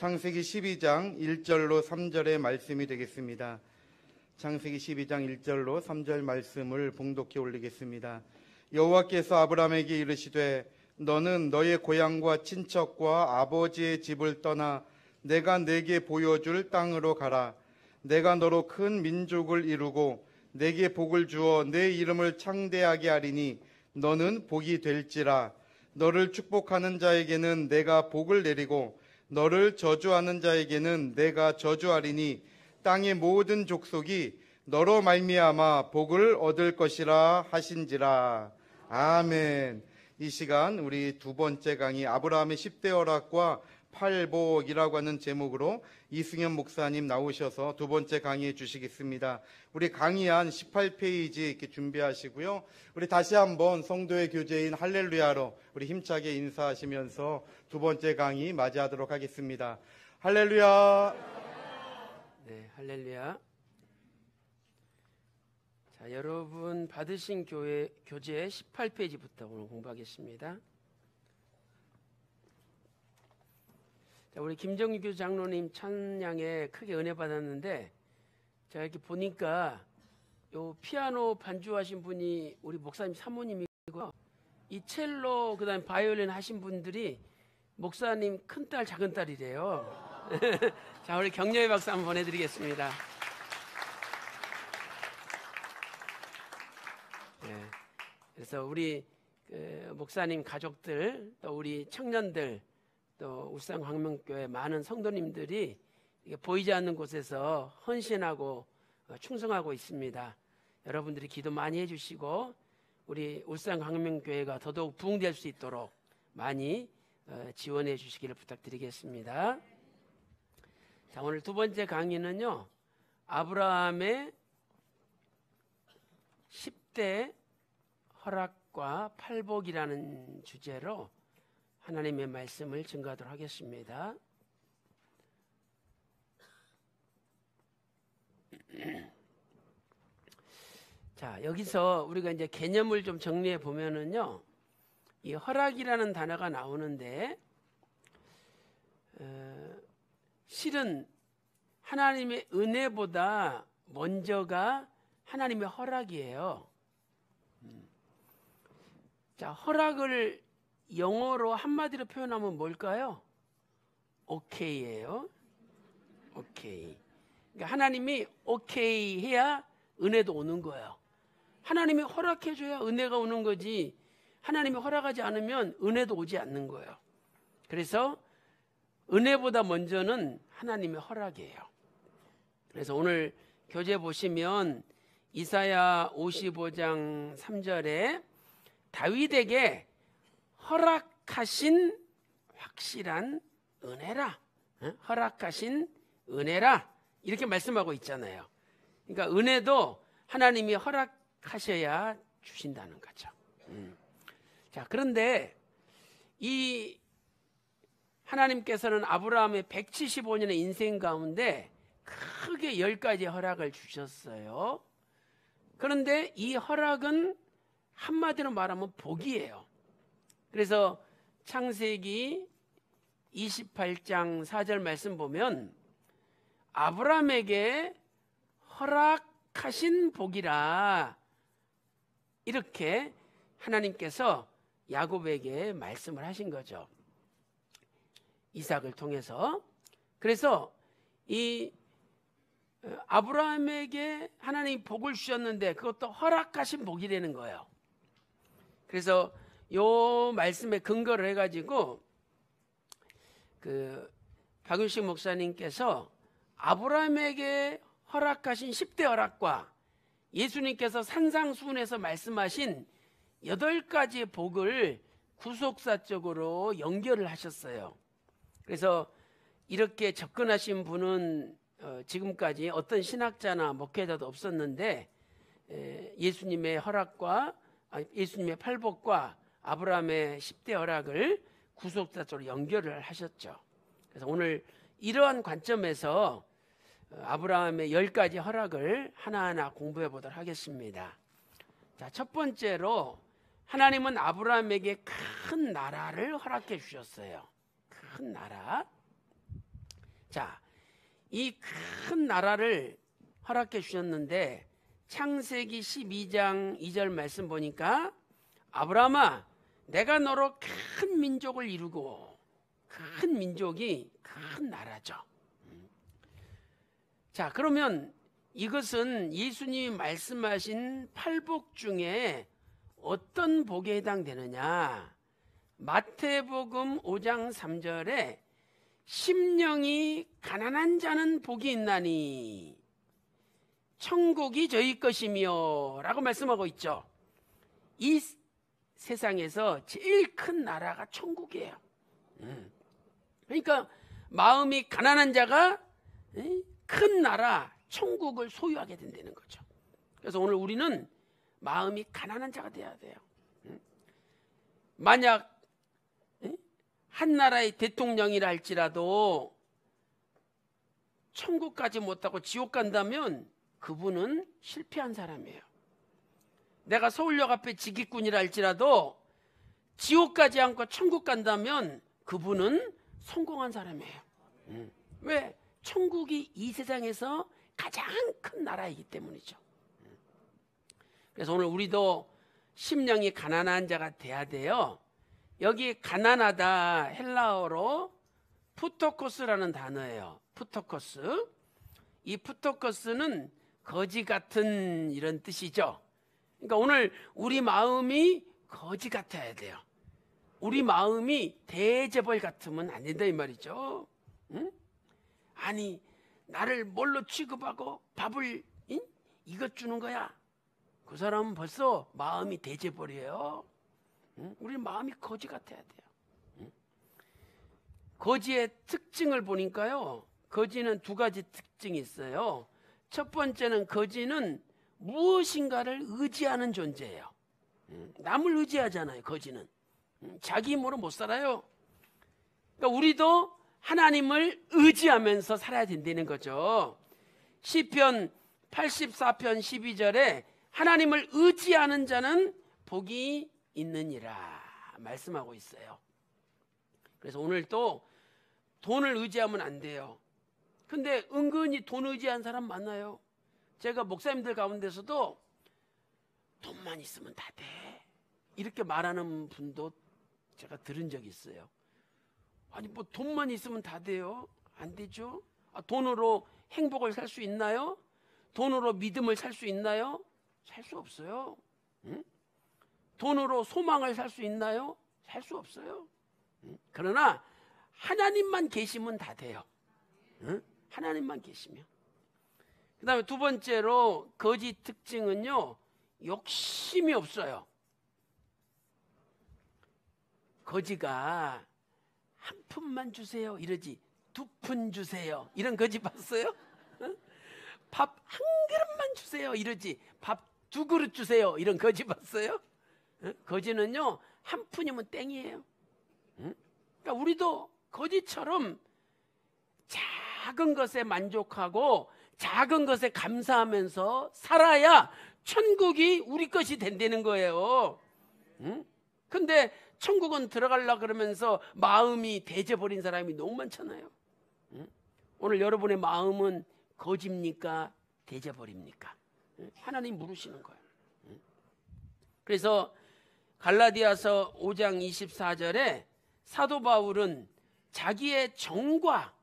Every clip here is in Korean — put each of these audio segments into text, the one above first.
창세기 12장 1절로 3절의 말씀이 되겠습니다. 창세기 12장 1절로 3절 말씀을 봉독해 올리겠습니다. 여호와께서 아브라함에게 이르시되 너는 너의 고향과 친척과 아버지의 집을 떠나 내가 네게 보여줄 땅으로 가라. 내가 너로 큰 민족을 이루고 네게 복을 주어 내 이름을 창대하게 하리니 너는 복이 될지라. 너를 축복하는 자에게는 내가 복을 내리고 너를 저주하는 자에게는 내가 저주하리니 땅의 모든 족속이 너로 말미암아 복을 얻을 것이라 하신지라. 아멘. 이 시간 우리 두 번째 강의 아브라함의 10대 허락과 팔복이라고 하는 제목으로 이승현 목사님 나오셔서 두 번째 강의해 주시겠습니다. 우리 강의한 18페이지 이렇게 준비하시고요. 우리 다시 한번 성도의 교제인 할렐루야로 우리 힘차게 인사하시면서 두 번째 강의 맞이하도록 하겠습니다. 할렐루야. 네, 할렐루야. 자, 여러분 받으신 교재 18페이지부터 오늘 공부하겠습니다. 자, 우리 김정규 장로님 찬양에 크게 은혜 받았는데, 제가 이렇게 보니까 요 피아노 반주하신 분이 우리 목사님 사모님이고, 이 첼로 그다음 바이올린 하신 분들이 목사님 큰딸 작은딸이래요. 자, 우리 격려의 박수 한번 보내드리겠습니다. 네, 그래서 우리 목사님 가족들, 또 우리 청년들, 또 울산광명교회 많은 성도님들이 보이지 않는 곳에서 헌신하고 충성하고 있습니다. 여러분들이 기도 많이 해주시고 우리 울산광명교회가 더더욱 부흥될 수 있도록 많이 지원해 주시기를 부탁드리겠습니다. 자, 오늘 두 번째 강의는요, 아브라함의 10대 허락과 팔복이라는 주제로 하나님의 말씀을 증거하도록 하겠습니다. 자, 여기서 우리가 이제 개념을 좀 정리해 보면은요, 이 허락이라는 단어가 나오는데, 실은 하나님의 은혜보다 먼저가 하나님의 허락이에요. 자, 허락을 영어로 한마디로 표현하면 뭘까요? 오케이예요. 오케이. 그러니까 하나님이 오케이 해야 은혜도 오는 거예요. 하나님이 허락해줘야 은혜가 오는 거지, 하나님이 허락하지 않으면 은혜도 오지 않는 거예요. 그래서 은혜보다 먼저는 하나님의 허락이에요. 그래서 오늘 교재 보시면 이사야 55장 3절에 다윗에게 허락하신 확실한 은혜라, 허락하신 은혜라, 이렇게 말씀하고 있잖아요. 그러니까 은혜도 하나님이 허락하셔야 주신다는 거죠. 자, 그런데 이 하나님께서는 아브라함의 175년의 인생 가운데 크게 10가지 허락을 주셨어요. 그런데 이 허락은 한마디로 말하면 복이에요. 그래서 창세기 28장 4절 말씀 보면 아브라함에게 허락하신 복이라, 이렇게 하나님께서 야곱에게 말씀을 하신 거죠. 이삭을 통해서. 그래서 이 아브라함에게 하나님이 복을 주셨는데 그것도 허락하신 복이 되는 거예요. 그래서 요 말씀에 근거를 해가지고 박윤식 목사님께서 아브라함에게 허락하신 10대 허락과 예수님께서 산상수훈에서 말씀하신 8가지의 복을 구속사적으로 연결을 하셨어요. 그래서 이렇게 접근하신 분은 지금까지 어떤 신학자나 목회자도 없었는데, 예수님의 허락과 예수님의 팔복과 아브라함의 10대 허락을 구속사적으로 연결을 하셨죠. 그래서 오늘 이러한 관점에서 아브라함의 10가지 허락을 하나하나 공부해 보도록 하겠습니다. 자, 첫 번째로 하나님은 아브라함에게 큰 나라를 허락해 주셨어요. 큰 나라. 자, 이 큰 나라를 허락해 주셨는데 창세기 12장 2절 말씀 보니까 아브라함아 내가 너로 큰 민족을 이루고, 큰 민족이 큰 나라죠. 자, 그러면 이것은 예수님이 말씀하신 팔복 중에 어떤 복에 해당되느냐? 마태복음 5장 3절에 심령이 가난한 자는 복이 있나니 천국이 저희 것이며 라고 말씀하고 있죠. 이 세상에서 제일 큰 나라가 천국이에요. 그러니까 마음이 가난한 자가 큰 나라 천국을 소유하게 된다는 거죠. 그래서 오늘 우리는 마음이 가난한 자가 돼야 돼요. 만약 한 나라의 대통령이라 할지라도 천국까지 못하고 지옥 간다면 그분은 실패한 사람이에요. 내가 서울역 앞에 지기꾼이라 할지라도 지옥까지 않고 천국 간다면 그분은 성공한 사람이에요. 왜? 천국이 이 세상에서 가장 큰 나라이기 때문이죠. 그래서 오늘 우리도 심령이 가난한 자가 돼야 돼요. 여기 가난하다 헬라어로 푸토코스라는 단어예요. 푸토코스. 이 푸토코스는 거지 같은 이런 뜻이죠. 그러니까 오늘 우리 마음이 거지 같아야 돼요. 우리 마음이 대재벌 같으면 안 된다 이 말이죠. 응? 아니 나를 뭘로 취급하고 밥을 이것 주는 거야. 그 사람은 벌써 마음이 대재벌이에요. 응? 우리 마음이 거지 같아야 돼요. 응? 거지의 특징을 보니까요. 거지는 두 가지 특징이 있어요. 첫 번째는 거지는 무엇인가를 의지하는 존재예요. 남을 의지하잖아요. 거지는 자기 힘으로 못 살아요. 그러니까 우리도 하나님을 의지하면서 살아야 된다는 거죠. 시편 84편 12절에 하나님을 의지하는 자는 복이 있느니라 말씀하고 있어요. 그래서 오늘 또 돈을 의지하면 안 돼요. 근데 은근히 돈 의지한 사람 많아요. 제가 목사님들 가운데서도 돈만 있으면 다 돼 이렇게 말하는 분도 제가 들은 적이 있어요. 아니 뭐 돈만 있으면 다 돼요? 안 되죠. 돈으로 행복을 살 수 있나요? 돈으로 믿음을 살 수 있나요? 살 수 없어요. 응? 돈으로 소망을 살 수 있나요? 살 수 없어요. 응? 그러나 하나님만 계시면 다 돼요. 응? 하나님만 계시면. 그 다음에 두 번째로 거지 특징은요, 욕심이 없어요. 거지가 한 푼만 주세요 이러지 2푼 주세요 이런 거지 봤어요? 밥 한 그릇만 주세요 이러지 밥 2그릇 주세요 이런 거지 봤어요? 거지는요 한 푼이면 땡이에요. 그러니까 우리도 거지처럼 작은 것에 만족하고 작은 것에 감사하면서 살아야 천국이 우리 것이 된다는 거예요. 근데 천국은 들어가려고 그러면서 마음이 대져버린 사람이 너무 많잖아요. 오늘 여러분의 마음은 거지입니까? 대져버립니까? 하나님 물으시는 거예요. 그래서 갈라디아서 5장 24절에 사도 바울은 자기의 정과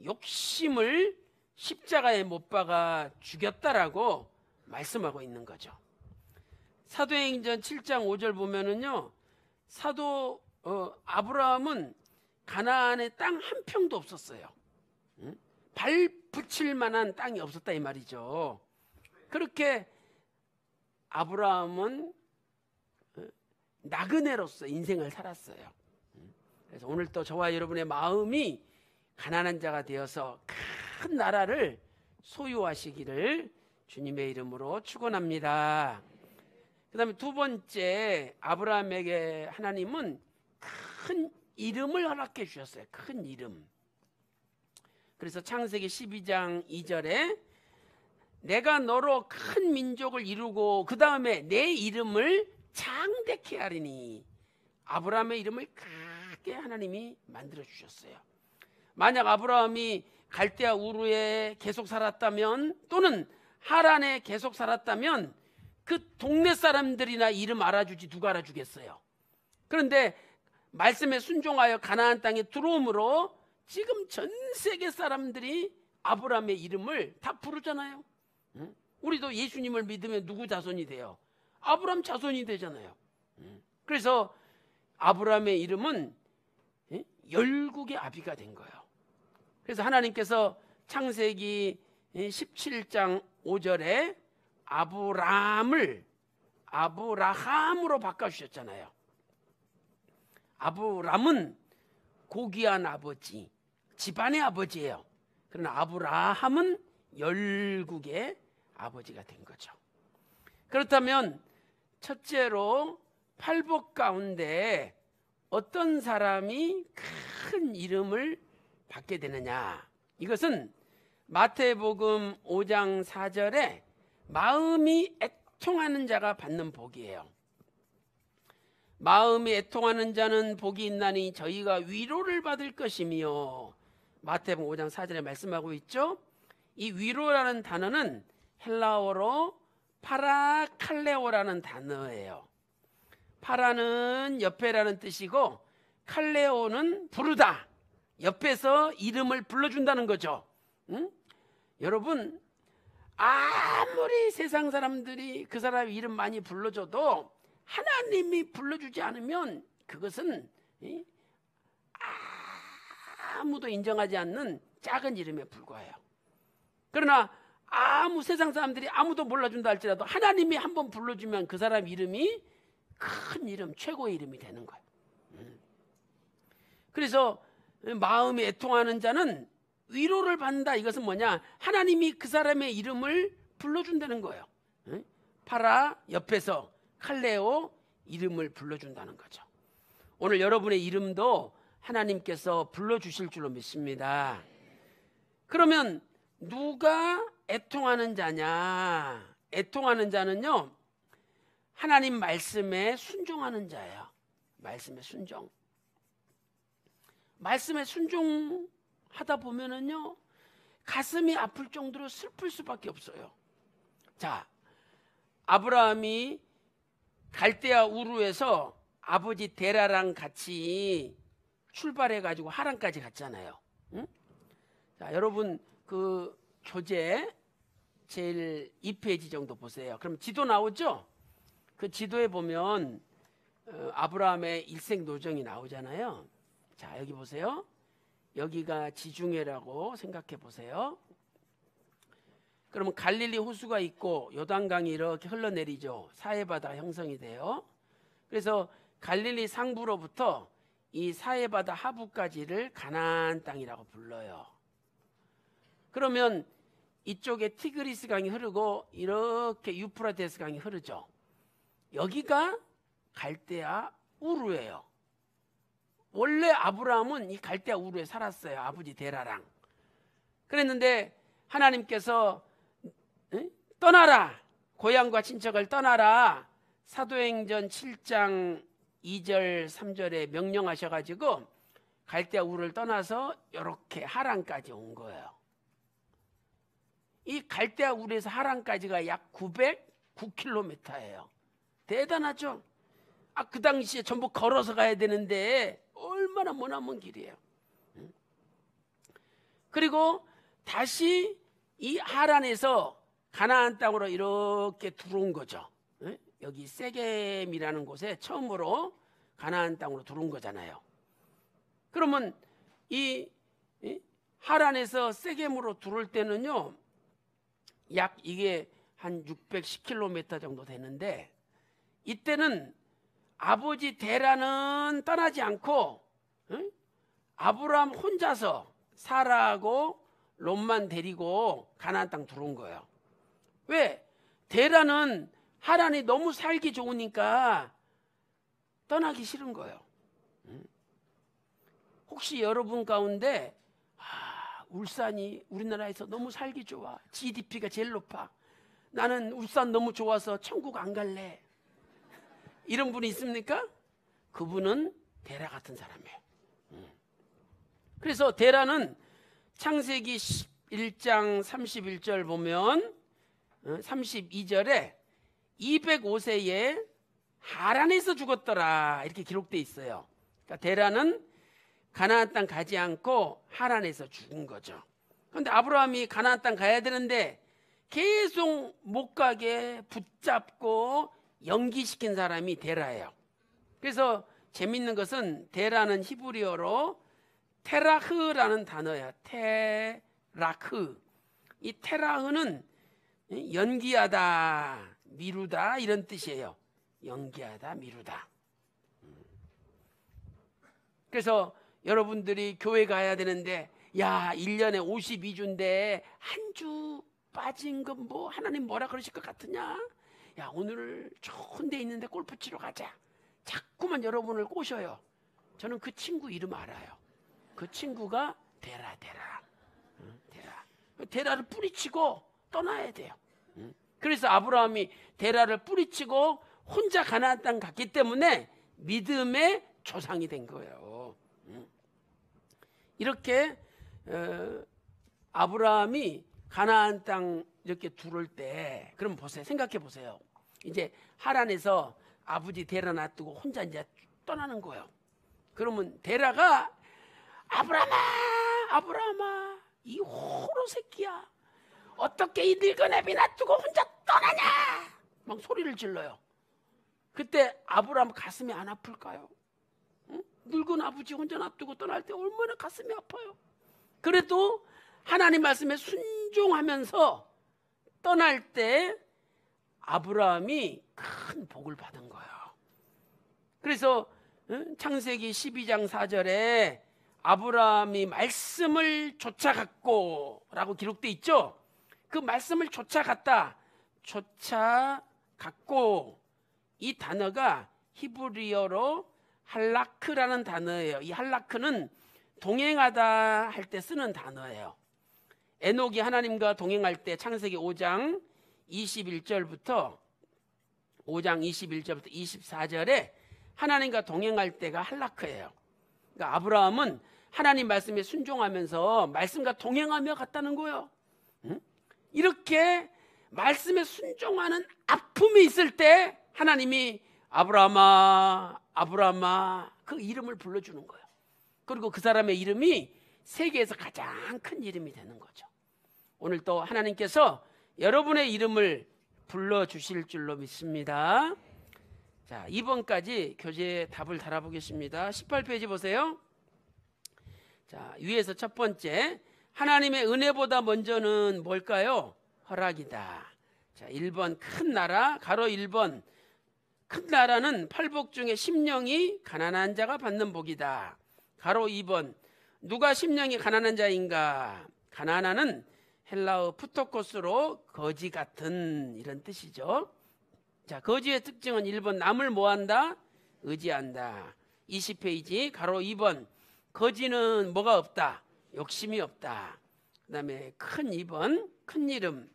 욕심을 십자가에 못 박아 죽였다라고 말씀하고 있는 거죠. 사도행전 7장 5절 보면은요, 사도 아브라함은 가나안에 땅 한 평도 없었어요. 발 붙일 만한 땅이 없었다 이 말이죠. 그렇게 아브라함은 나그네로서 인생을 살았어요. 그래서 오늘 또 저와 여러분의 마음이 가난한 자가 되어서 큰 나라를 소유하시기를 주님의 이름으로 축원합니다. 그 다음에 두 번째, 아브라함에게 하나님은 큰 이름을 허락해 주셨어요. 큰 이름. 그래서 창세기 12장 2절에 내가 너로 큰 민족을 이루고 그 다음에 내 이름을 장대케 하리니, 아브라함의 이름을 크게 하나님이 만들어 주셨어요. 만약 아브라함이 갈대아 우르에 계속 살았다면 또는 하란에 계속 살았다면 그 동네 사람들이나 이름 알아주지 누가 알아주겠어요. 그런데 말씀에 순종하여 가나안 땅에 들어옴으로 지금 전 세계 사람들이 아브라함의 이름을 다 부르잖아요. 우리도 예수님을 믿으면 누구 자손이 돼요? 아브라함 자손이 되잖아요. 그래서 아브라함의 이름은 열국의 아비가 된 거예요. 그래서 하나님께서 창세기 17장 5절에 아브람을 아브라함으로 바꿔주셨잖아요. 아브람은 고귀한 아버지, 집안의 아버지예요. 그러나 아브라함은 열국의 아버지가 된 거죠. 그렇다면 첫째로 팔복 가운데 어떤 사람이 큰 이름을 받게 되느냐, 이것은 마태복음 5장 4절에 마음이 애통하는 자가 받는 복이에요. 마음이 애통하는 자는 복이 있나니 저희가 위로를 받을 것이며, 마태복음 5장 4절에 말씀하고 있죠. 이 위로라는 단어는 헬라어로 파라칼레오라는 단어예요. 파라는 옆에라는 뜻이고 칼레오는 부르다, 옆에서 이름을 불러준다는 거죠. 여러분, 아무리 세상 사람들이 그 사람 이름 많이 불러줘도 하나님이 불러주지 않으면 그것은 아무도 인정하지 않는 작은 이름에 불과해요. 그러나 아무 세상 사람들이 아무도 몰라준다 할지라도 하나님이 한번 불러주면 그 사람 이름이 큰 이름, 최고의 이름이 되는 거예요. 그래서 마음이 애통하는 자는 위로를 받는다. 이것은 뭐냐? 하나님이 그 사람의 이름을 불러준다는 거예요. 파라 옆에서 칼레오 이름을 불러준다는 거죠. 오늘 여러분의 이름도 하나님께서 불러주실 줄로 믿습니다. 그러면 누가 애통하는 자냐? 애통하는 자는요, 하나님 말씀에 순종하는 자예요. 말씀에 순종. 말씀에 순종하다 보면은요, 가슴이 아플 정도로 슬플 수밖에 없어요. 자, 아브라함이 갈대아 우르에서 아버지 데라랑 같이 출발해가지고 하란까지 갔잖아요. 응? 자, 여러분 그 교재 제일 2페이지 정도 보세요. 그럼 지도 나오죠? 그 지도에 보면 아브라함의 일생 노정이 나오잖아요. 자, 여기 보세요. 여기가 지중해라고 생각해 보세요. 그러면 갈릴리 호수가 있고 요단강이 이렇게 흘러내리죠. 사해바다 형성이 돼요. 그래서 갈릴리 상부로부터 이 사해바다 하부까지를 가나안 땅이라고 불러요. 그러면 이쪽에 티그리스 강이 흐르고 이렇게 유프라테스 강이 흐르죠. 여기가 갈대아 우르예요. 원래 아브라함은 이 갈대아 우르에 살았어요. 아버지 데라랑. 그랬는데 하나님께서 떠나라, 고향과 친척을 떠나라, 사도행전 7장 2절 3절에 명령하셔가지고 갈대아 우르를 떠나서 이렇게 하란까지 온 거예요. 이 갈대아 우르에서 하란까지가 약 909km예요. 대단하죠? 그 당시에 전부 걸어서 가야 되는데 얼마나 머나먼 길이에요. 그리고 다시 이 하란에서 가나안 땅으로 이렇게 들어온 거죠. 여기 세겜이라는 곳에 처음으로 가나안 땅으로 들어온 거잖아요. 그러면 이 하란에서 세겜으로 들어올 때는요, 약 이게 한 610km 정도 되는데, 이때는 아버지 데라는 떠나지 않고 아브라함 혼자서 사라하고 롯만 데리고 가나안 땅 들어온 거예요. 왜? 데라는 하란이 너무 살기 좋으니까 떠나기 싫은 거예요. 혹시 여러분 가운데 울산이 우리나라에서 너무 살기 좋아, GDP가 제일 높아, 나는 울산 너무 좋아서 천국 안 갈래, 이런 분이 있습니까? 그분은 데라 같은 사람이에요. 그래서 데라는 창세기 11장 31절 보면 32절에 205세에 하란에서 죽었더라 이렇게 기록되어 있어요. 그러니까 데라는 가나안 땅 가지 않고 하란에서 죽은 거죠. 그런데 아브라함이 가나안 땅 가야 되는데 계속 못 가게 붙잡고 연기시킨 사람이 데라예요. 그래서 재밌는 것은 데라는 히브리어로 테라흐라는 단어예요. 테라흐. 이 테라흐는 연기하다, 미루다 이런 뜻이에요. 연기하다, 미루다. 그래서 여러분들이 교회 가야 되는데 야 1년에 52주인데 한 주 빠진 건 뭐 하나님 뭐라 그러실 것 같으냐? 야 오늘 좋은 데 있는데 골프 치러 가자. 자꾸만 여러분을 꼬셔요. 저는 그 친구 이름 알아요. 그 친구가 데라. 데라를 뿌리치고 떠나야 돼요. 그래서 아브라함이 데라를 뿌리치고 혼자 가나안 땅 갔기 때문에 믿음의 조상이 된 거예요. 이렇게 아브라함이 가나안 땅 이렇게 들어올 때 그럼 보세요. 생각해 보세요. 이제 하란에서 아버지 데라 놔두고 혼자 이제 떠나는 거예요. 그러면 데라가 아브라함아 이 호로 새끼야 어떻게 이 늙은 애비 놔두고 혼자 떠나냐 막 소리를 질러요. 그때 아브라함 가슴이 안 아플까요? 응? 늙은 아버지 혼자 놔두고 떠날 때 얼마나 가슴이 아파요. 그래도 하나님 말씀에 순종하면서 떠날 때 아브라함이 큰 복을 받은 거예요. 그래서 창세기 12장 4절에 아브라함이 말씀을 쫓아갔고 라고 기록되어 있죠. 그 말씀을 쫓아갔고 이 단어가 히브리어로 할라크라는 단어예요. 이 할라크는 동행하다 할 때 쓰는 단어예요. 에녹이 하나님과 동행할 때 창세기 5장 21절부터 24절에 하나님과 동행할 때가 할라크예요. 그러니까 아브라함은 하나님 말씀에 순종하면서 말씀과 동행하며 갔다는 거예요. 이렇게 말씀에 순종하는 아픔이 있을 때 하나님이 아브라함아 그 이름을 불러주는 거예요. 그리고 그 사람의 이름이 세계에서 가장 큰 이름이 되는 거죠. 오늘 또 하나님께서 여러분의 이름을 불러주실 줄로 믿습니다. 자, 2번까지 교재에 답을 달아보겠습니다. 18페이지 보세요. 자, 위에서 첫 번째, 하나님의 은혜보다 먼저는 뭘까요? 허락이다. 자, 1번 큰 나라, 가로 1번 큰 나라는 팔복 중에 심령이 가난한 자가 받는 복이다. 가로 2번 누가 심령이 가난한 자인가? 가난한은 헬라어 푸토코스로 거지 같은 이런 뜻이죠. 자, 거지의 특징은 1번 남을 뭐한다? 의지한다. 20페이지 가로 2번 거지는 뭐가 없다? 욕심이 없다. 그 다음에 큰 2번 큰 이름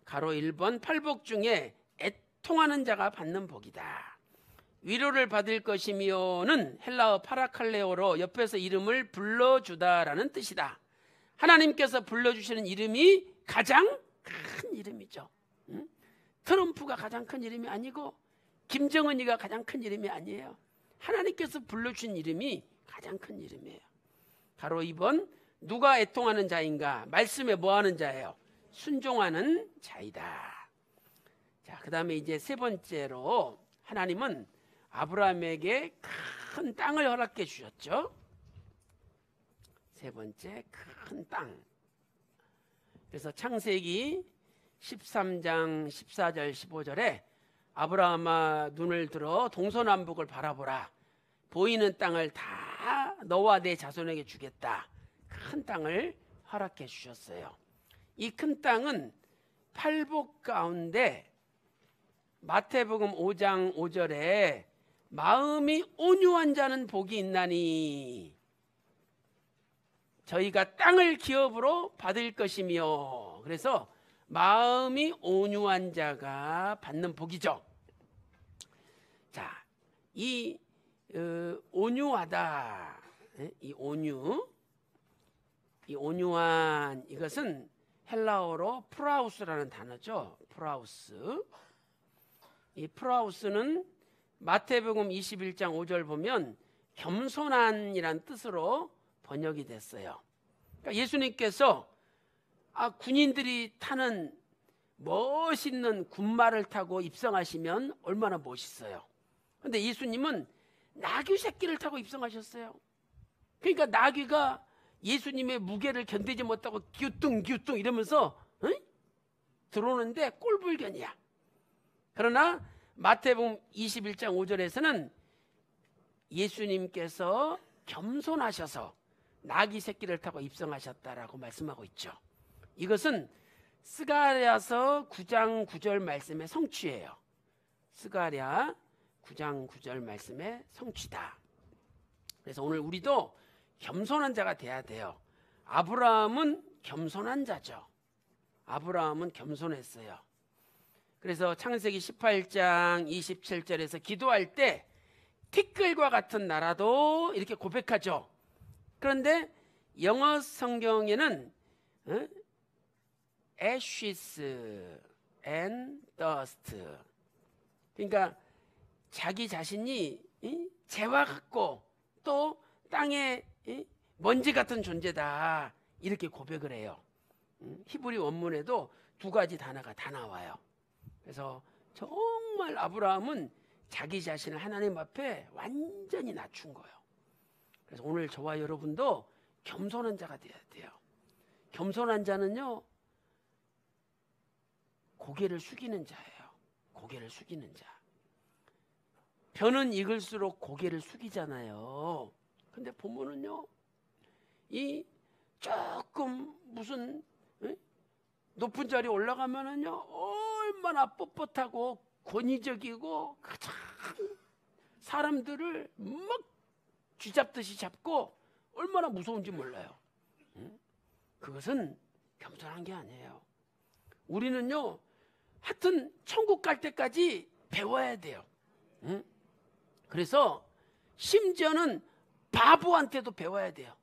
가로 1번 팔복 중에 애통하는 자가 받는 복이다. 위로를 받을 것이며는 헬라어 파라칼레오로 옆에서 이름을 불러주다라는 뜻이다. 하나님께서 불러주시는 이름이 가장 큰 이름이죠. 트럼프가 가장 큰 이름이 아니고 김정은이가 가장 큰 이름이 아니에요. 하나님께서 불러주신 이름이 가장 큰 이름이에요. 가로 2번 누가 애통하는 자인가? 말씀에 뭐하는 자예요? 순종하는 자이다. 자, 그 다음에 이제 세 번째로 하나님은 아브라함에게 큰 땅을 허락해 주셨죠. 세 번째 큰 땅. 그래서 창세기 13장 14절 15절에 아브라함아 눈을 들어 동서남북을 바라보라. 보이는 땅을 다 너와 내 자손에게 주겠다. 큰 땅을 허락해 주셨어요. 이 큰 땅은 팔복 가운데 마태복음 5장 5절에 마음이 온유한 자는 복이 있나니 저희가 땅을 기업으로 받을 것이며, 그래서 마음이 온유한 자가 받는 복이죠. 자, 이 온유하다 이 온유한 이것은 헬라어로 프라우스라는 단어죠. 프라우스. 이 프라우스는 마태복음 21장 5절 보면 겸손한이란 뜻으로 번역이 됐어요. 그러니까 예수님께서 군인들이 타는 멋있는 군마를 타고 입성하시면 얼마나 멋있어요. 그런데 예수님은 나귀 새끼를 타고 입성하셨어요. 그러니까 나귀가 예수님의 무게를 견디지 못하고 기우뚱 이러면서 들어오는데 꼴불견이야. 그러나 마태복음 21장 5절에서는 예수님께서 겸손하셔서 나귀 새끼를 타고 입성하셨다라고 말씀하고 있죠. 이것은 스가랴서 9장 9절 말씀의 성취예요. 스가랴 9장 9절 말씀의 성취다. 그래서 오늘 우리도 겸손한 자가 돼야 돼요. 아브라함은 겸손한 자죠. 아브라함은 겸손했어요. 그래서 창세기 18장 27절에서 기도할 때 티끌과 같은 나라도 이렇게 고백하죠. 그런데 영어 성경에는 ashes and dust, 그러니까 자기 자신이 재와 같고 또 땅에 먼지 같은 존재다 이렇게 고백을 해요. 히브리 원문에도 두 가지 단어가 다 나와요. 그래서 정말 아브라함은 자기 자신을 하나님 앞에 완전히 낮춘 거예요. 그래서 오늘 저와 여러분도 겸손한 자가 돼야 돼요. 겸손한 자는요, 고개를 숙이는 자예요. 고개를 숙이는 자. 벼는 익을수록 고개를 숙이잖아요. 근데 보면은요, 이 조금 무슨 높은 자리 올라가면은요, 얼마나 뻣뻣하고 권위적이고 가장 사람들을 막 쥐잡듯이 잡고 얼마나 무서운지 몰라요. 그것은 겸손한 게 아니에요. 우리는요, 하여튼 천국 갈 때까지 배워야 돼요. 그래서 심지어는 바보한테도 배워야 돼요.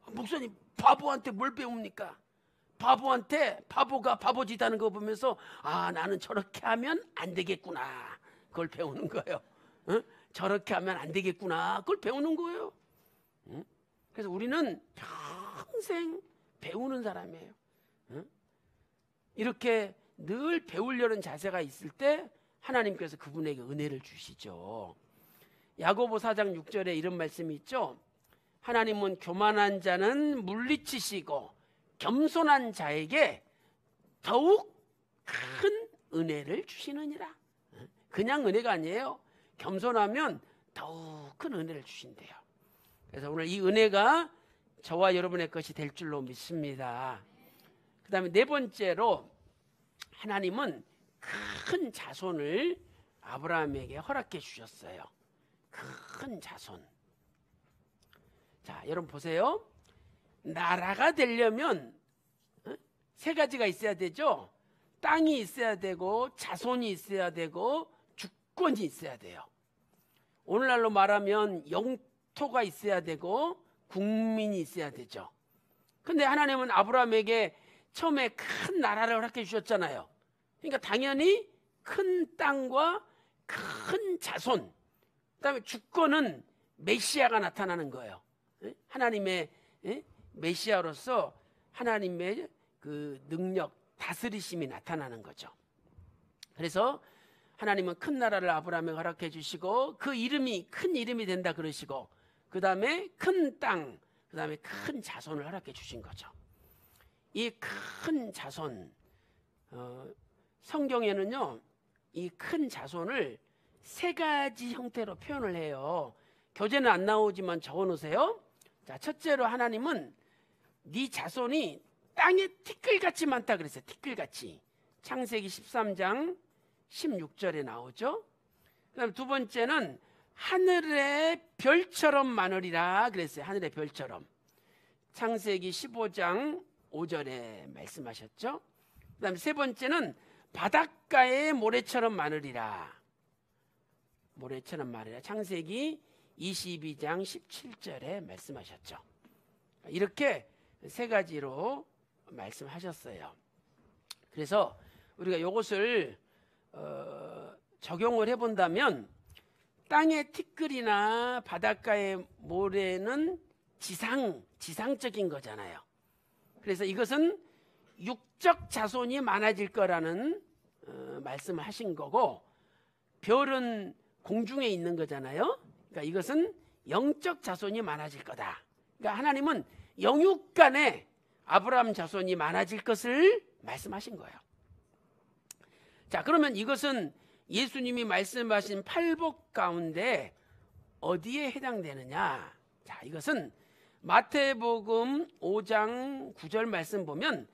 목사님, 바보한테 뭘 배웁니까? 바보한테 바보가 바보짓 하는 거 보면서 나는 저렇게 하면 안 되겠구나, 그걸 배우는 거예요. 저렇게 하면 안 되겠구나, 그걸 배우는 거예요. 그래서 우리는 평생 배우는 사람이에요. 이렇게 늘 배우려는 자세가 있을 때 하나님께서 그분에게 은혜를 주시죠. 야고보 4장 6절에 이런 말씀이 있죠. 하나님은 교만한 자는 물리치시고 겸손한 자에게 더욱 큰 은혜를 주시느니라. 그냥 은혜가 아니에요. 겸손하면 더욱 큰 은혜를 주신대요. 그래서 오늘 이 은혜가 저와 여러분의 것이 될 줄로 믿습니다. 그 다음에 네 번째로, 하나님은 큰 자손을 아브라함에게 허락해 주셨어요. 큰 자손. 자, 여러분 보세요. 나라가 되려면 세 가지가 있어야 되죠. 땅이 있어야 되고, 자손이 있어야 되고, 주권이 있어야 돼요. 오늘날로 말하면 영토가 있어야 되고, 국민이 있어야 되죠. 근데 하나님은 아브라함에게 처음에 큰 나라를 허락해 주셨잖아요. 그러니까 당연히 큰 땅과 큰 자손, 그다음에 주권은 메시아가 나타나는 거예요. 하나님의 메시아로서 하나님의 그 능력, 다스리심이 나타나는 거죠. 그래서 하나님은 큰 나라를 아브라함에게 허락해 주시고, 그 이름이 큰 이름이 된다 그러시고, 그 다음에 큰 땅, 그 다음에 큰 자손을 허락해 주신 거죠. 이 큰 자손, 성경에는요, 이 큰 자손을 세 가지 형태로 표현을 해요. 교재는 안 나오지만 적어놓으세요. 자, 첫째로 하나님은 네 자손이 땅에 티끌같이 많다 그랬어요. 티끌같이. 창세기 13장 16절에 나오죠. 그다음 두 번째는 하늘의 별처럼 많으리라 그랬어요. 하늘의 별처럼. 창세기 15장 5절에 말씀하셨죠. 그다음 세 번째는 바닷가의 모래처럼 많으리라. 모래처럼 많으리라. 창세기 22장 17절에 말씀하셨죠. 이렇게 세 가지로 말씀하셨어요. 그래서 우리가 이것을 적용을 해본다면 땅의 티끌이나 바닷가의 모래는 지상적인 거잖아요. 그래서 이것은 육적 자손이 많아질 거라는 말씀을 하신 거고, 별은 공중에 있는 거잖아요. 그러니까 이것은 영적 자손이 많아질 거다. 그러니까 하나님은 영육간에 아브라함 자손이 많아질 것을 말씀하신 거예요. 자, 그러면 이것은 예수님이 말씀하신 팔복 가운데 어디에 해당되느냐? 자, 이것은 마태복음 5장 9절 말씀 보면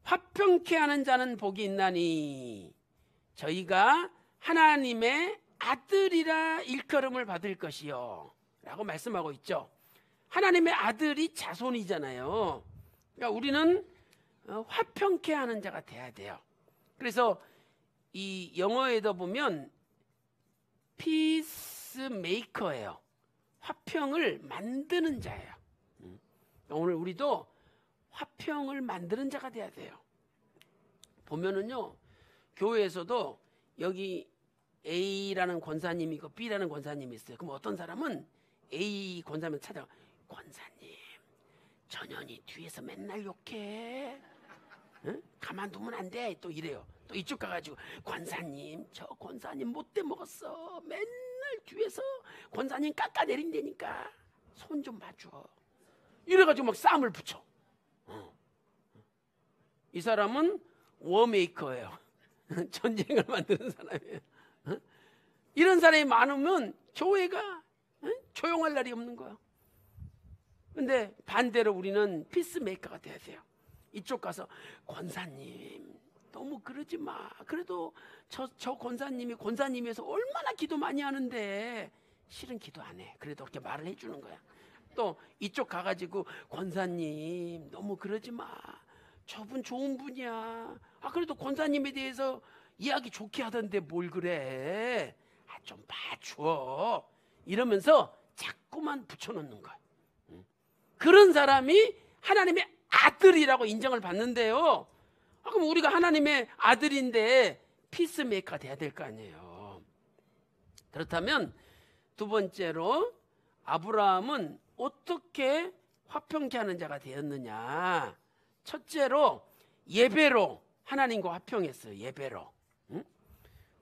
화평케 하는 자는 복이 있나니 저희가 하나님의 아들이라 일컬음을 받을 것이요 라고 말씀하고 있죠. 하나님의 아들이 자손이잖아요. 그러니까 우리는 화평케 하는 자가 돼야 돼요. 그래서 이 영어에도 보면 피스메이커예요. 화평을 만드는 자예요. 오늘 우리도 화평을 만드는 자가 돼야 돼요. 보면은요, 교회에서도 여기 A라는 권사님이 있고 B라는 권사님이 있어요. 그럼 어떤 사람은 A 권사님 찾아가, 권사님 전현이 뒤에서 맨날 욕해. 응? 가만두면 안 돼. 또 이래요. 또 이쪽 가가지고, 권사님 저 권사님 못돼 먹었어. 맨날 뒤에서 권사님 깎아내린다니까 손 좀 봐줘. 이래가지고 막 싸움을 붙여. 이 사람은 워메이커예요. 전쟁을 만드는 사람이에요. 이런 사람이 많으면 교회가 조용할 날이 없는 거야. 근데 반대로 우리는 피스메이커가 돼야 돼요. 이쪽 가서, 권사님 너무 그러지 마. 그래도 저 권사님이 권사님에서 얼마나 기도 많이 하는데 실은 기도 안 해. 그래도 그렇게 말을 해주는 거야. 또 이쪽 가가지고, 권사님 너무 그러지 마. 저분 좋은 분이야. 그래도 권사님에 대해서 이야기 좋게 하던데 뭘 그래. 좀 봐줘. 이러면서 자꾸만 붙여놓는 거야. 그런 사람이 하나님의 아들이라고 인정을 받는데요. 그럼 우리가 하나님의 아들인데 피스메이커가 돼야 될 거 아니에요. 그렇다면 두 번째로 아브라함은 어떻게 화평케 하는 자가 되었느냐? 첫째로 예배로 하나님과 화평했어요. 예배로.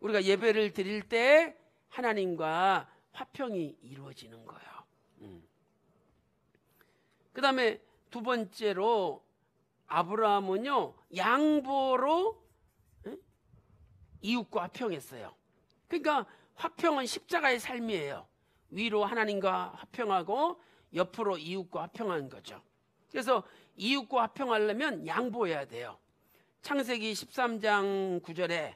우리가 예배를 드릴 때 하나님과 화평이 이루어지는 거예요. 그 다음에 두 번째로 아브라함은요, 양보로 이웃과 화평했어요. 그러니까 화평은 십자가의 삶이에요. 위로 하나님과 화평하고 옆으로 이웃과 화평하는 거죠. 그래서 이웃과 화평하려면 양보해야 돼요. 창세기 13장 9절에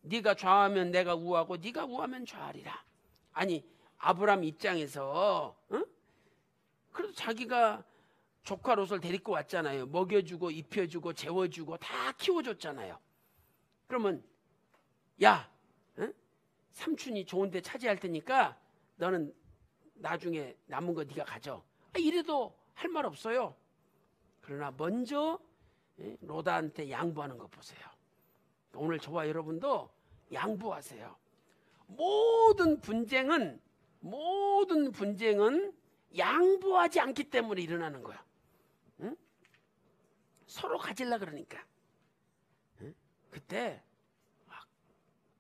네가 좌하면 내가 우하고 네가 우하면 좌하리라. 아니, 아브라함 입장에서 그래도 자기가 조카 롯을 데리고 왔잖아요. 먹여주고 입혀주고 재워주고 다 키워줬잖아요. 그러면 야, 삼촌이 좋은 데 차지할 테니까 너는 나중에 남은 거 네가 가져. 이래도 할 말 없어요. 그러나 먼저 롯한테 양보하는 거 보세요. 오늘 저와 여러분도 양보하세요. 모든 분쟁은 양보하지 않기 때문에 일어나는 거야. 서로 가질라 그러니까. 그때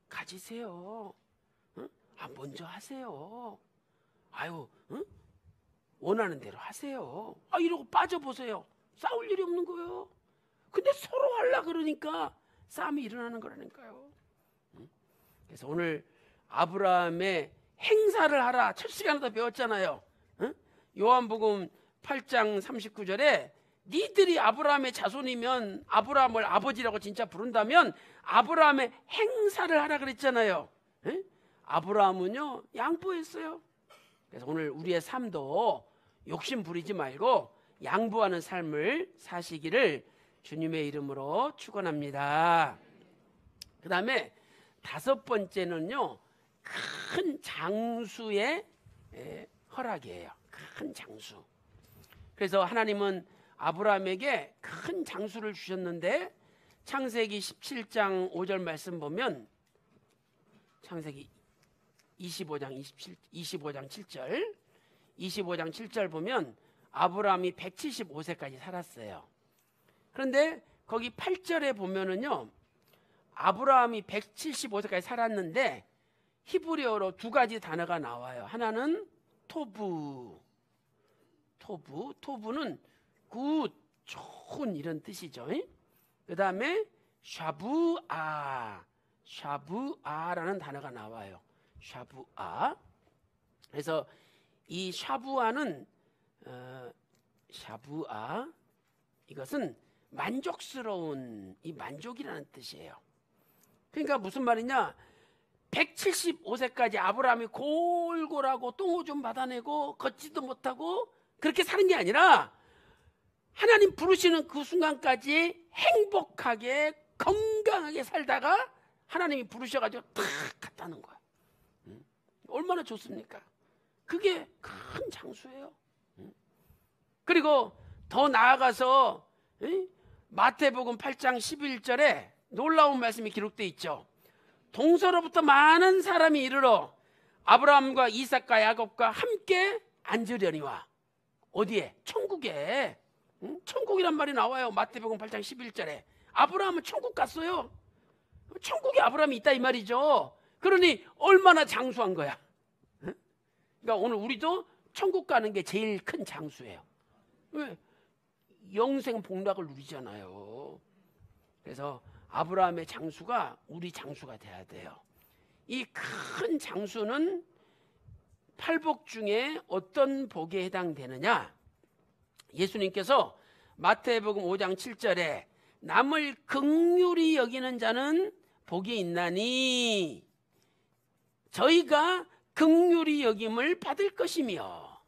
가지세요. 먼저 하세요. 원하는 대로 하세요. 이러고 빠져보세요. 싸울 일이 없는 거예요. 근데 서로 하려 그러니까 싸움이 일어나는 거라니까요. 그래서 오늘 아브라함의 행사를 하라 첫 시간에도 배웠잖아요. 요한복음 8장 39절에 니들이 아브라함의 자손이면, 아브라함을 아버지라고 진짜 부른다면 아브라함의 행사를 하라 그랬잖아요. 아브라함은요, 양보했어요. 그래서 오늘 우리의 삶도 욕심 부리지 말고 양보하는 삶을 사시기를 주님의 이름으로 축원합니다. 그 다음에 다섯 번째는요, 큰 장수의 허락이에요. 큰 장수. 그래서 하나님은 아브라함에게 큰 장수를 주셨는데 창세기 17장 5절 말씀 보면 창세기 25장 7절 보면 아브라함이 175세까지 살았어요. 그런데 거기 8절에 보면은요, 아브라함이 175세까지 살았는데 히브리어로 두 가지 단어가 나와요. 하나는 토부는 굿, 좋은 이런 뜻이죠. 그 다음에 샤부아라는 단어가 나와요. 샤부아. 그래서 이 샤부아는 이것은 만족스러운, 이 만족이라는 뜻이에요. 그러니까 무슨 말이냐, 175세까지 아브라함이 골골하고 똥오줌 받아내고 걷지도 못하고 그렇게 사는 게 아니라 하나님 부르시는 그 순간까지 행복하게 건강하게 살다가 하나님이 부르셔가지고 탁 갔다는 거야. 얼마나 좋습니까? 그게 큰 장수예요. 그리고 더 나아가서 마태복음 8장 11절에 놀라운 말씀이 기록되어 있죠. 동서로부터 많은 사람이 이르러 아브라함과 이삭과 야곱과 함께 앉으려니와. 어디에? 천국에. 천국이란 말이 나와요. 마태복음 8장 11절에. 아브라함은 천국 갔어요. 천국에 아브라함이 있다 이 말이죠. 그러니 얼마나 장수한 거야. 그러니까 오늘 우리도 천국 가는 게 제일 큰 장수예요. 왜? 영생 복락을 누리잖아요. 그래서 아브라함의 장수가 우리 장수가 돼야 돼요. 이 큰 장수는 팔복 중에 어떤 복에 해당되느냐? 예수님께서 마태복음 5장 7절에 남을 긍휼히 여기는 자는 복이 있나니 저희가 긍휼히 여김을 받을 것이며.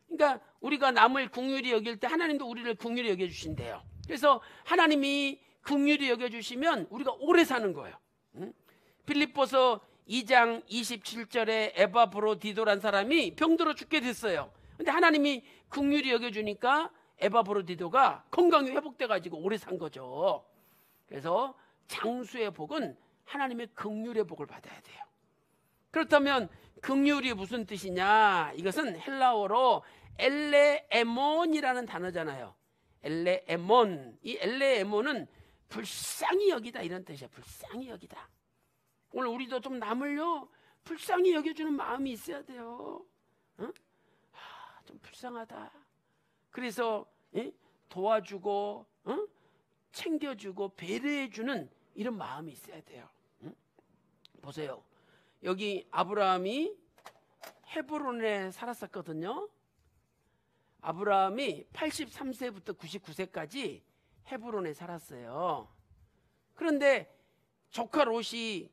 그러니까 우리가 남을 긍휼히 여길 때 하나님도 우리를 긍휼히 여겨주신대요. 그래서 하나님이 긍휼히 여겨주시면 우리가 오래 사는 거예요. 빌립보서 2장 27절에 에바브로디도란 사람이 병들어 죽게 됐어요. 근데 하나님이 긍휼히 여겨주니까 에바브로디도가 건강이 회복돼가지고 오래 산 거죠. 그래서 장수의 복은 하나님의 긍휼의 복을 받아야 돼요. 그렇다면 긍휼이 무슨 뜻이냐? 이것은 헬라어로 엘레에몬이라는 단어잖아요. 엘레에몬. 이 엘레에몬은 불쌍히 여기다 이런 뜻이에요. 불쌍히 여기다. 오늘 우리도 좀 남을요 불쌍히 여겨주는 마음이 있어야 돼요. 좀 불쌍하다. 그래서 도와주고 챙겨주고 배려해주는 이런 마음이 있어야 돼요. 보세요. 여기 아브라함이 헤브론에 살았었거든요. 아브라함이 83세부터 99세까지 헤브론에 살았어요. 그런데 조카 롯이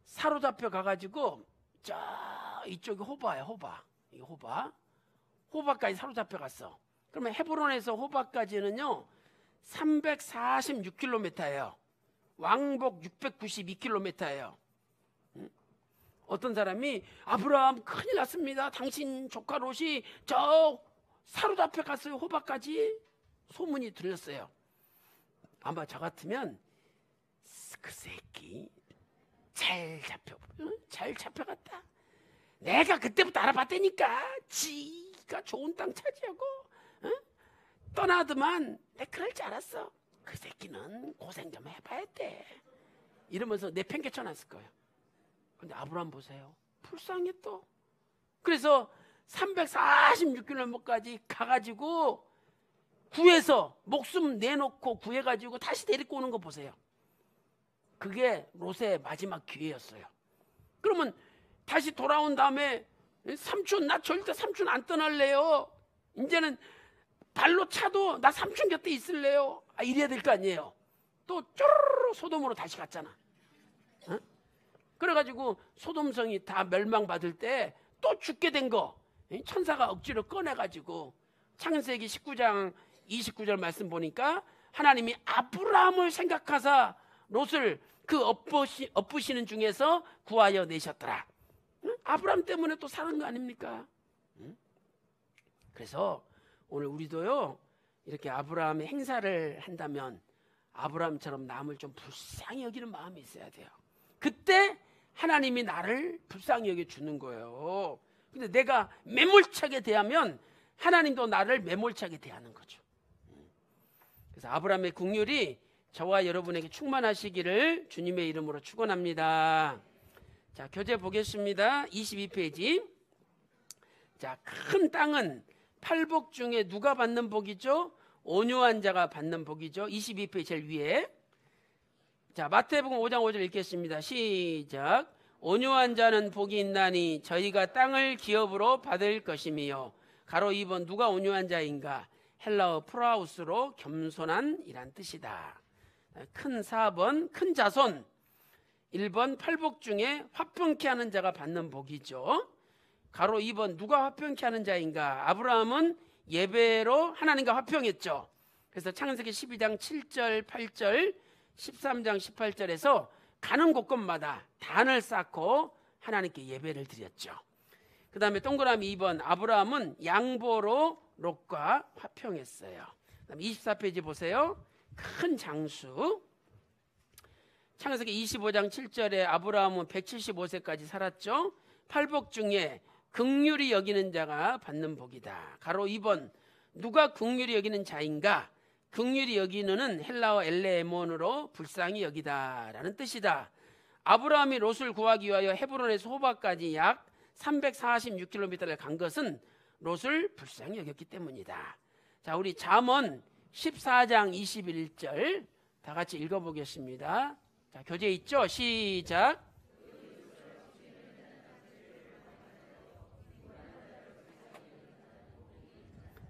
사로잡혀 가가지고 저 이쪽이 호바예요. 호바까지 사로잡혀 갔어. 그러면 헤브론에서 호바까지는요 346km예요. 왕복 692km예요. 어떤 사람이 아브라함 큰일 났습니다. 당신 조카 롯이 저 사로잡혀 갔어요. 호바까지. 소문이 들렸어요. 아마 저 같으면 그 새끼 잘 잡혀갔다. 내가 그때부터 알아봤다니까. 지가 좋은 땅 차지하고 떠나더만 내가 그럴 줄 알았어. 그 새끼는 고생 좀 해봐야 돼. 이러면서 내팽개쳐놨을 거예요. 근데 아브라함 보세요. 불쌍해 또. 그래서 346km까지 가가지고 구해서 목숨 내놓고 구해가지고 다시 데리고 오는 거 보세요. 그게 롯의 마지막 기회였어요. 그러면 다시 돌아온 다음에 삼촌 나 절대 삼촌 안 떠날래요. 이제는 발로 차도 나 삼촌 곁에 있을래요. 이래야 될 거 아니에요. 또 쪼르르 소돔으로 다시 갔잖아. 그래가지고 소돔성이 다 멸망받을 때 또 죽게 된 거 천사가 억지로 꺼내가지고 창세기 19장 29절 말씀 보니까 하나님이 아브라함을 생각하사 롯을 그 엎으시는 중에서 구하여 내셨더라. 아브라함 때문에 또 사는 거 아닙니까? 그래서 오늘 우리도요, 이렇게 아브라함의 행사를 한다면 아브라함처럼 남을 좀 불쌍히 여기는 마음이 있어야 돼요. 그때 하나님이 나를 불쌍히 여겨 주는 거예요. 근데 내가 매몰차게 대하면 하나님도 나를 매몰차게 대하는 거죠. 그래서 아브라함의 국률이 저와 여러분에게 충만하시기를 주님의 이름으로 축원합니다. 자, 교재 보겠습니다. 22페이지. 자, 큰 땅은 팔복 중에 누가 받는 복이죠? 온유한 자가 받는 복이죠. 22페이지 제일 위에. 자, 마태복음 5장 5절 읽겠습니다. 시작. 온유한 자는 복이 있나니 저희가 땅을 기업으로 받을 것이며. 가로 2번 누가 온유한 자인가? 헬라어 프라우스로 겸손한 이란 뜻이다. 큰 4번 큰 자손. 1번 팔복 중에 화평케 하는 자가 받는 복이죠. 가로 2번 누가 화평케 하는 자인가? 아브라함은 예배로 하나님과 화평했죠. 그래서 창세기 12장 7절 8절 13장 18절에서 가는 곳곳마다 단을 쌓고 하나님께 예배를 드렸죠. 그 다음에 동그라미 2번 아브라함은 양보로 롯과 화평했어요. 그다음에 24페이지 보세요. 큰 장수. 창세기 25장 7절에 아브라함은 175세까지 살았죠. 팔복 중에 긍휼히 여기는 자가 받는 복이다. 가로 2번 누가 긍휼히 여기는 자인가? 긍휼히 여기는은 헬라어 엘레에몬으로 불쌍히 여기다라는 뜻이다. 아브라함이 롯을 구하기 위하여 헤브론에서 호바까지 약 346km를 간 것은 롯을 불쌍히 여겼기 때문이다. 자, 우리 잠언 14장 21절 다 같이 읽어보겠습니다. 자, 교재 있죠? 시작.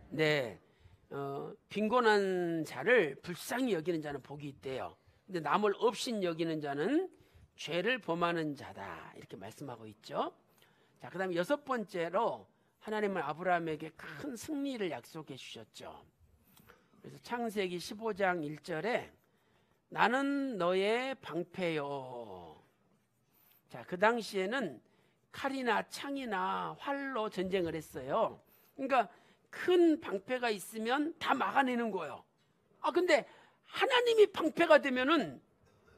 네, 빈곤한 자를 불쌍히 여기는 자는 복이 있대요. 근데 남을 없인 여기는 자는 죄를 범하는 자다, 이렇게 말씀하고 있죠. 자, 그 다음에 6번째로 하나님은 아브라함에게 큰 승리를 약속해 주셨죠. 그래서 창세기 15장 1절에 나는 너의 방패요. 자, 그 당시에는 칼이나 창이나 활로 전쟁을 했어요. 그러니까 큰 방패가 있으면 다 막아내는 거예요. 근데 하나님이 방패가 되면은